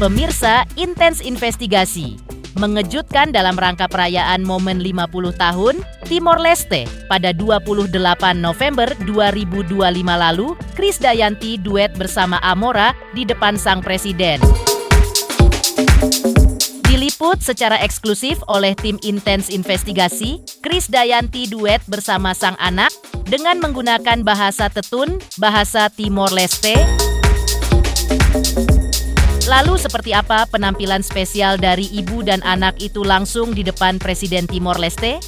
Pemirsa, Intens Investigasi mengejutkan dalam rangka perayaan momen 50 tahun Timor Leste pada 28 November 2025 lalu, Krisdayanti duet bersama Amora di depan sang presiden. Diliput secara eksklusif oleh tim Intens Investigasi, Krisdayanti duet bersama sang anak dengan menggunakan bahasa Tetun, bahasa Timor Leste. Lalu seperti apa penampilan spesial dari ibu dan anak itu langsung di depan Presiden Timor Leste?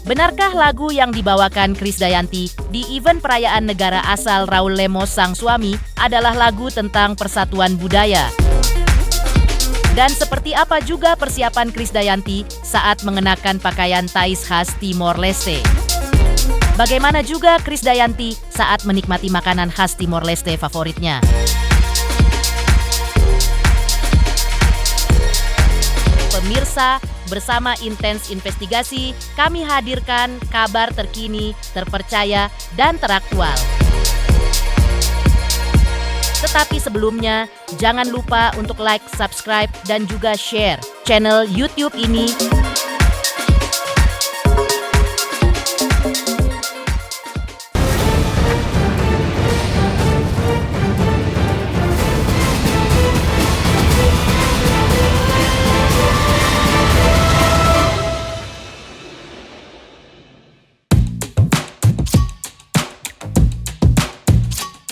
Benarkah lagu yang dibawakan Krisdayanti di event perayaan negara asal Raul Lemos sang suami adalah lagu tentang persatuan budaya? Dan seperti apa juga persiapan Krisdayanti saat mengenakan pakaian tais khas Timor Leste? Bagaimana juga Krisdayanti saat menikmati makanan khas Timor Leste favoritnya? Pemirsa, bersama Intens Investigasi, kami hadirkan kabar terkini, terpercaya, dan teraktual. Tetapi sebelumnya, jangan lupa untuk like, subscribe, dan juga share channel YouTube ini.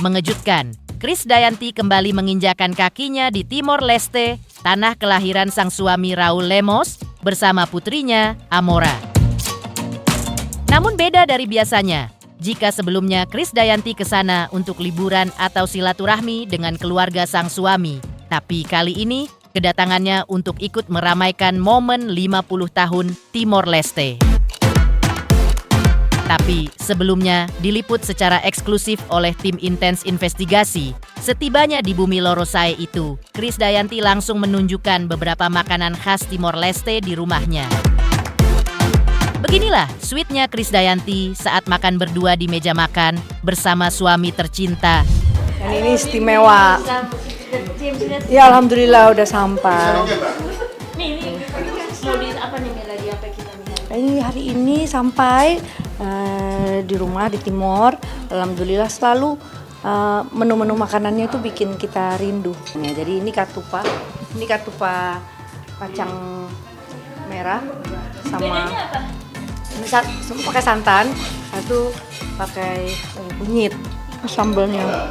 Mengejutkan, Krisdayanti kembali menginjakan kakinya di Timor Leste, tanah kelahiran sang suami Raul Lemos, bersama putrinya, Amora. Namun beda dari biasanya, jika sebelumnya Krisdayanti ke sana untuk liburan atau silaturahmi dengan keluarga sang suami. Tapi kali ini, kedatangannya untuk ikut meramaikan momen 50 tahun Timor Leste. Tapi sebelumnya diliput secara eksklusif oleh tim Intens Investigasi. Setibanya di bumi Lorosai itu, Krisdayanti langsung menunjukkan beberapa makanan khas Timor Leste di rumahnya. Beginilah sweetnya Krisdayanti saat makan berdua di meja makan bersama suami tercinta. Dan ini istimewa. Ya alhamdulillah udah sampai. Nih, mau di apa nih lagi apa kita lihat? Ini hari ini sampai di rumah di Timor. Alhamdulillah selalu menu-menu makanannya itu bikin kita rindu. Ya, jadi ini katupa kacang merah sama ini satu pakai santan, satu pakai kunyit, sambelnya.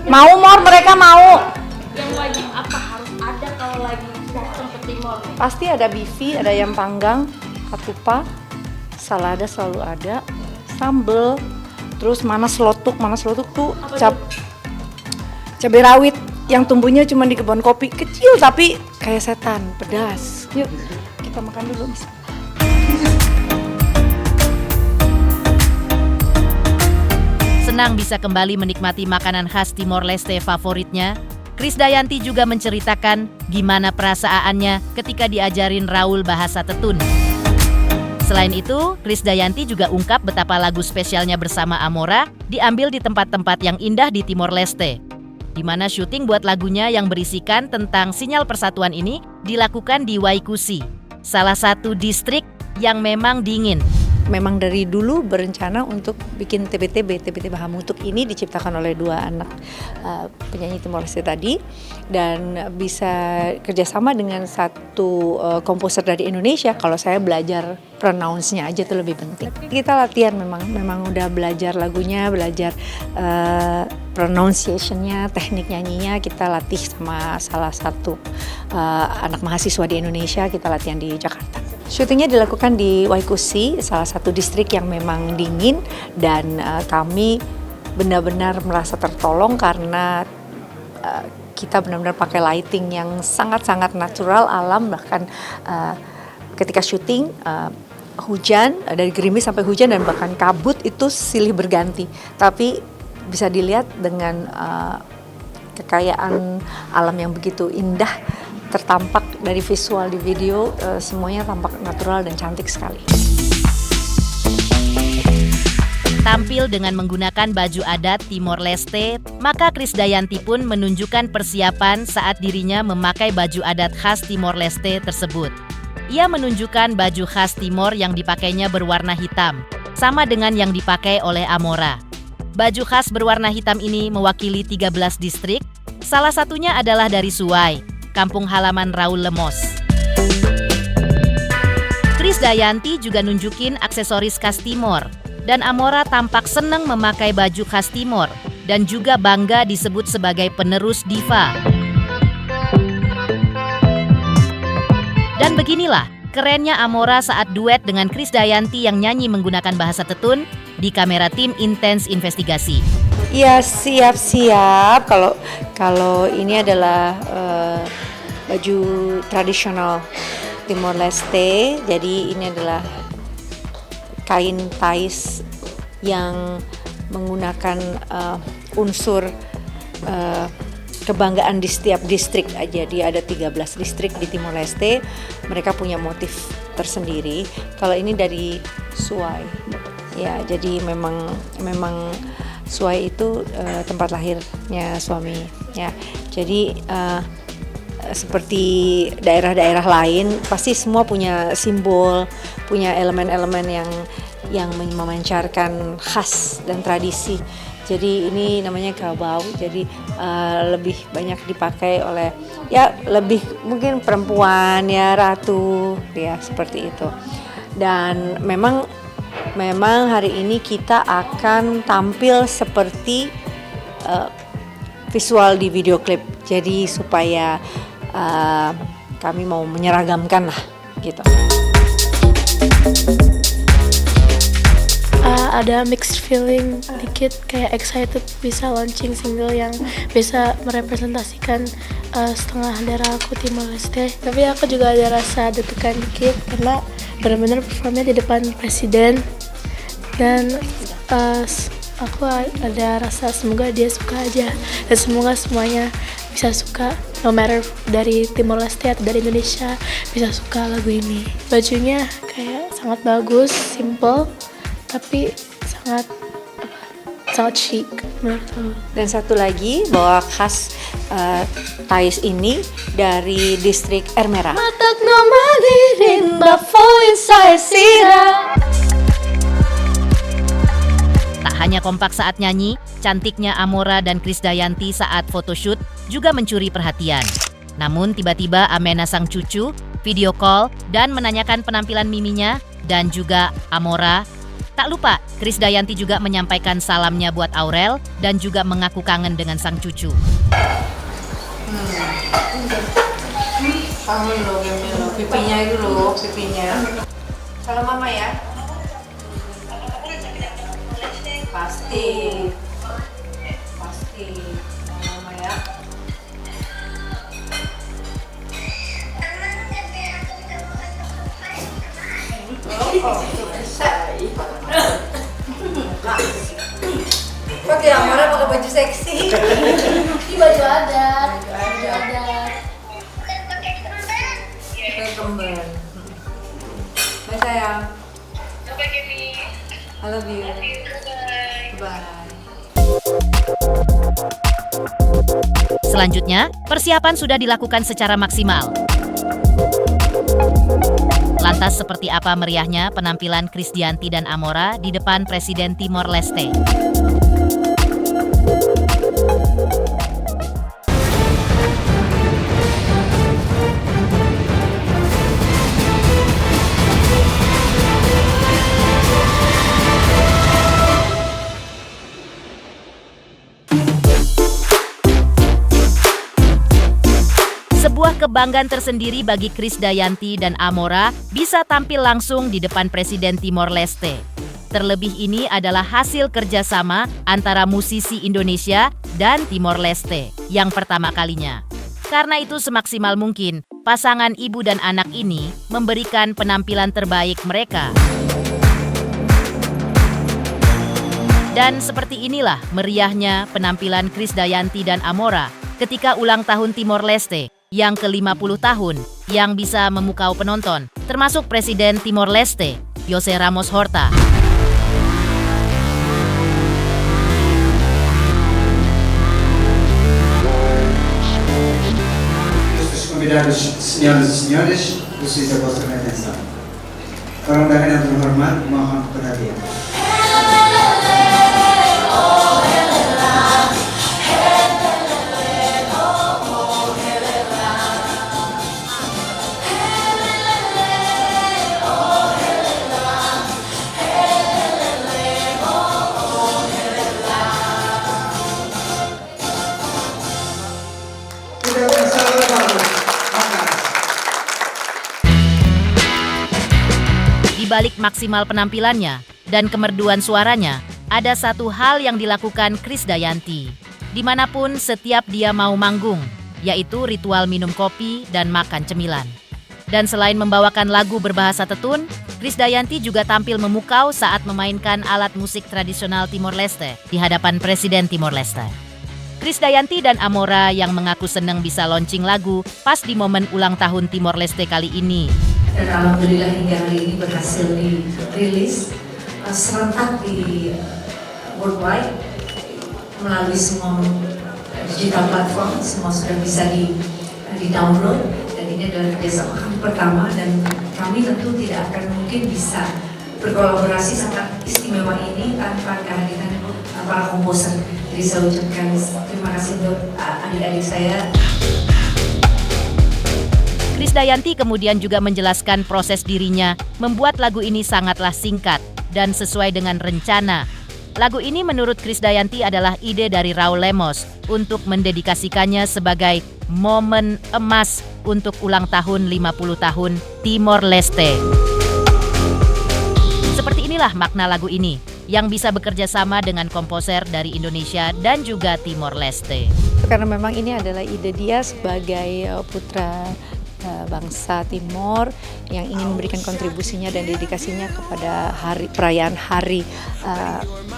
Mau Mor, mereka mau. Yang wajib apa harus ada kalau lagi datang ke Timor? Pasti ada bifi, ada ayam panggang, katupa, salada selalu ada, sambel, terus mana selotuk tuh cabai rawit yang tumbuhnya cuma di kebun kopi, kecil tapi kayak setan, pedas. Yuk kita makan dulu. Senang bisa kembali menikmati makanan khas Timor Leste favoritnya, Krisdayanti juga menceritakan gimana perasaannya ketika diajarin Raul bahasa Tetun. Selain itu, Krisdayanti juga ungkap betapa lagu spesialnya bersama Amora diambil di tempat-tempat yang indah di Timor Leste, di mana syuting buat lagunya yang berisikan tentang sinyal persatuan ini dilakukan di Waikusi, salah satu distrik yang memang dingin. Memang dari dulu berencana untuk bikin TBTB Bahamuttuk ini diciptakan oleh dua anak penyanyi Timor Leste tadi, dan bisa kerjasama dengan satu komposer dari Indonesia. Kalau saya belajar pronounce-nya aja itu lebih penting. Kita latihan memang udah belajar lagunya, belajar pronunciation-nya, teknik nyanyinya kita latih sama salah satu anak mahasiswa di Indonesia, kita latihan di Jakarta. Syutingnya dilakukan di Waikusi, salah satu distrik yang memang dingin, dan kami benar-benar merasa tertolong karena kita benar-benar pakai lighting yang sangat-sangat natural, alam. Bahkan ketika syuting hujan, dari gerimis sampai hujan dan bahkan kabut itu silih berganti, tapi bisa dilihat dengan kekayaan alam yang begitu indah, tertampak dari visual di video, semuanya tampak natural dan cantik sekali. tampil dengan menggunakan baju adat Timor Leste, maka Krisdayanti pun menunjukkan persiapan saat dirinya memakai baju adat khas Timor Leste tersebut. Ia menunjukkan baju khas Timor yang dipakainya berwarna hitam, sama dengan yang dipakai oleh Amora. Baju khas berwarna hitam ini mewakili 13 distrik, salah satunya adalah dari Suai, kampung halaman Raul Lemos. Krisdayanti juga nunjukin aksesoris khas Timor, dan Amora tampak senang memakai baju khas Timor dan juga bangga disebut sebagai penerus diva. Dan beginilah kerennya Amora saat duet dengan Krisdayanti yang nyanyi menggunakan bahasa Tetun di kamera tim Intens Investigasi. Ya siap-siap. Kalau ini adalah baju tradisional Timor Leste, jadi ini adalah kain tais yang menggunakan unsur kebanggaan di setiap distrik aja. Dia ada 13 distrik di Timor Leste, mereka punya motif tersendiri. Kalau ini dari Suai, ya jadi memang Suai itu tempat lahirnya suami, ya. Jadi seperti daerah-daerah lain, pasti semua punya simbol, punya elemen-elemen yang memancarkan khas dan tradisi. Jadi ini namanya kabau, jadi lebih banyak dipakai oleh ya lebih mungkin perempuan ya, ratu ya, seperti itu. Dan memang hari ini kita akan tampil seperti visual di video klip. Jadi supaya kami mau menyeragamkan lah gitu. Ada mixed feeling dikit, kayak excited bisa launching single yang bisa merepresentasikan setengah darah aku Timor Leste. Tapi aku juga ada rasa deg-degan dikit karena benar-benar performnya di depan presiden, dan aku ada rasa semoga dia suka aja, dan semoga semuanya bisa suka, no matter dari Timor Leste atau dari Indonesia, bisa suka lagu ini. Bajunya kayak sangat bagus, simple, tapi sangat chic menurut aku. Dan satu lagi bahwa khas tais ini dari distrik Air Merah. Tak hanya kompak saat nyanyi, cantiknya Amora dan Krisdayanti saat photoshoot juga mencuri perhatian. Namun tiba-tiba Amena sang cucu video call dan menanyakan penampilan miminya dan juga Amora. Tak lupa, Krisdayanti juga menyampaikan salamnya buat Aurel dan juga mengaku kangen dengan sang cucu. Kangen loh, pipinya itu loh, pipinya. Salam mama ya. Pasti. Salam mama ya. Pakai Amara pakai baju seksi. Ini baju adat. Pakai kemben. Bye sayang. I love you. Bye. Selanjutnya, persiapan sudah dilakukan secara maksimal. Lantas seperti apa meriahnya penampilan Krisdayanti dan Amora di depan Presiden Timor Leste? Sebuah kebanggaan tersendiri bagi Krisdayanti dan Amora bisa tampil langsung di depan Presiden Timor Leste. Terlebih ini adalah hasil kerjasama antara musisi Indonesia dan Timor Leste yang pertama kalinya. Karena itu semaksimal mungkin, pasangan ibu dan anak ini memberikan penampilan terbaik mereka. Dan seperti inilah meriahnya penampilan Krisdayanti dan Amora ketika ulang tahun Timor Leste yang ke-50 tahun yang bisa memukau penonton, termasuk Presiden Timor Leste, José Ramos Horta. Convidados, senhoras e senhores, preciso a vossa atenção. Para undangan yang terhormat, mohon perhatian. Tidak bisa berlalu. Di balik maksimal penampilannya dan kemerduan suaranya, ada satu hal yang dilakukan Krisdayanti. Dimanapun setiap dia mau manggung, yaitu ritual minum kopi dan makan cemilan. Dan selain membawakan lagu berbahasa Tetun, Krisdayanti juga tampil memukau saat memainkan alat musik tradisional Timor Leste di hadapan Presiden Timor Leste. Krisdayanti dan Amora yang mengaku senang bisa launching lagu pas di momen ulang tahun Timor Leste kali ini. Dan alhamdulillah hingga hari ini berhasil dirilis serentak di worldwide melalui semua digital platform, semua sudah bisa di-download, dan ini adalah kerjasama kami pertama, dan kami tentu tidak akan mungkin bisa berkolaborasi sangat istimewa ini tanpa kehadiran para komposer. Jadi saya ucapkan terima kasih untuk adik-adik saya. Krisdayanti kemudian juga menjelaskan proses dirinya membuat lagu ini sangatlah singkat dan sesuai dengan rencana. Lagu ini menurut Krisdayanti adalah ide dari Raul Lemos untuk mendedikasikannya sebagai momen emas untuk ulang tahun 50 tahun Timor Leste. Seperti inilah makna lagu ini, yang bisa bekerja sama dengan komposer dari Indonesia dan juga Timor Leste. Karena memang ini adalah ide dia sebagai putra bangsa Timor yang ingin memberikan kontribusinya dan dedikasinya kepada perayaan hari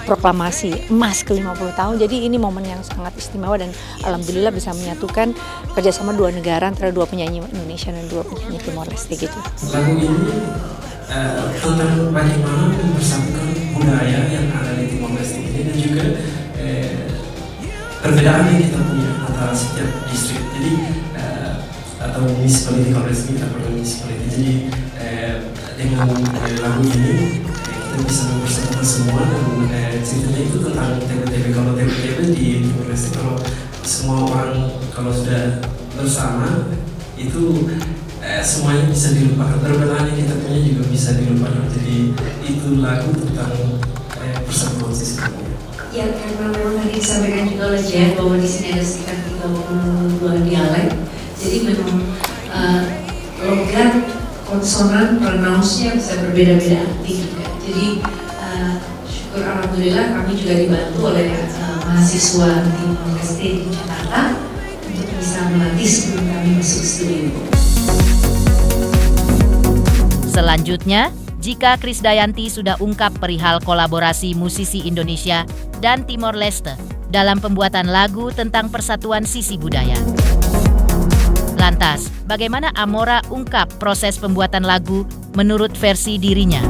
proklamasi emas ke-50 tahun. Jadi ini momen yang sangat istimewa dan alhamdulillah bisa menyatukan kerjasama dua negara antara dua penyanyi Indonesia dan dua penyanyi Timor Leste gitu. Lagu ini tentang bagaimana mempersatukan budaya yang ada di Timor Leste ini dan juga perbedaan yang kita punya antara setiap distrik. Jadi atau municipality, kalau resmi atau municipality. Jadi dengan lagu ini kita bisa mempersatukan semua, dan ceritanya itu tentang TBTB. Kalau TBTB di Timor Leste, kalau semua orang kalau sudah bersama itu semuanya bisa dilupakan, perbedaan yang kita punya juga bisa dilupakan. Jadi itu lagu tentang persatuan sesama. Ya, karena memang tadi disampaikan juga oleh Jeff bahwa di sini ada sekitar 32 dialek. Jadi memang logat, konsonan, pronounce-nya bisa berbeda-beda arti juga. Jadi syukur alhamdulillah kami juga dibantu oleh mahasiswa Timor Leste di Jakarta untuk bisa melatih sebelum kami masuk studio. Selanjutnya, jika Krisdayanti sudah ungkap perihal kolaborasi musisi Indonesia dan Timor Leste dalam pembuatan lagu tentang persatuan sisi budaya. Lantas, bagaimana Amora ungkap proses pembuatan lagu menurut versi dirinya?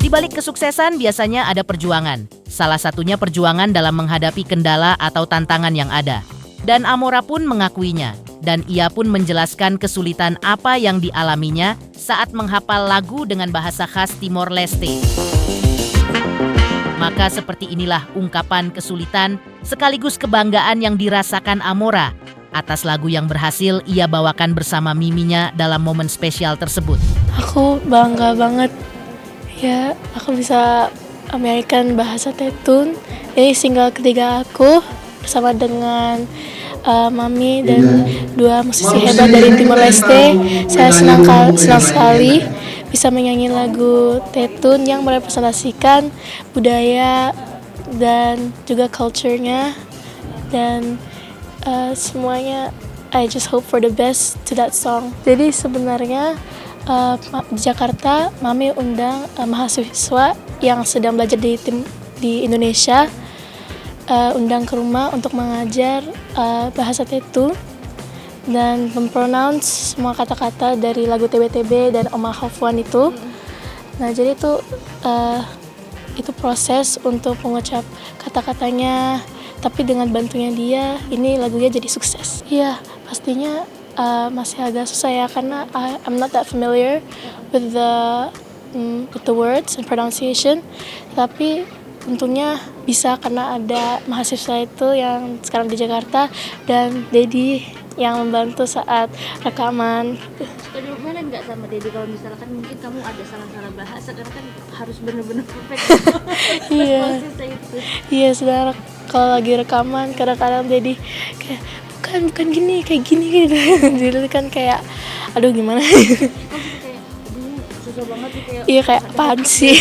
Di balik kesuksesan biasanya ada perjuangan. Salah satunya perjuangan dalam menghadapi kendala atau tantangan yang ada. Dan Amora pun mengakuinya. Dan ia pun menjelaskan kesulitan apa yang dialaminya saat menghafal lagu dengan bahasa khas Timor Leste. Maka seperti inilah ungkapan kesulitan sekaligus kebanggaan yang dirasakan Amora atas lagu yang berhasil ia bawakan bersama miminya dalam momen spesial tersebut. Aku bangga banget ya, aku bisa American bahasa Tetun. Ini single ketiga aku bersama dengan Mami dan dua musisi hebat dari Timor Leste. Saya senang sekali bisa menyanyi lagu Tetun yang merepresentasikan budaya dan juga culture-nya, dan semuanya. I just hope for the best to that song. Jadi sebenarnya di Jakarta, Mami undang mahasiswa yang sedang belajar di Indonesia, undang ke rumah untuk mengajar bahasa Tetu dan mempronounce semua kata-kata dari lagu TBTB dan Oma Hafwan itu. Nah, jadi itu proses untuk mengucap kata-katanya, tapi dengan bantunya dia, ini lagunya jadi sukses. Iya, pastinya masih agak susah ya, karena I'm not that familiar with the words and pronunciation, tapi untungnya bisa karena ada mahasiswa itu yang sekarang di Jakarta dan Dedi yang membantu saat rekaman. Bagaimana nggak sama Dedi kalau misalkan mungkin kamu ada salah-salah bahasa, karena kan harus benar-benar perfect. Iya. Prosesnya itu. Iya, sebenarnya kalau lagi rekaman kadang-kadang Dedi kayak bukan gini, kayak gini gitu. Jadi kan kayak aduh gimana. Kamu kayak susah banget nih kayak. Iya, kayak apaan sih?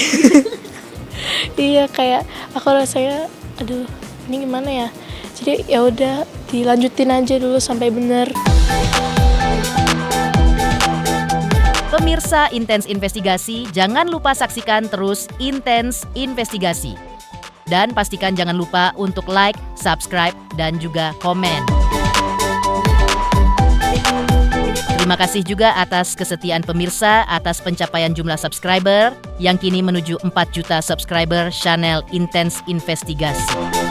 Iya, kayak aku rasanya aduh ini gimana ya. Jadi ya udah dilanjutin aja dulu sampai benar. Pemirsa Intens Investigasi, jangan lupa saksikan terus Intens Investigasi. Dan pastikan jangan lupa untuk like, subscribe, dan juga komen. Terima kasih juga atas kesetiaan pemirsa, atas pencapaian jumlah subscriber yang kini menuju 4 juta subscriber channel Intens Investigasi.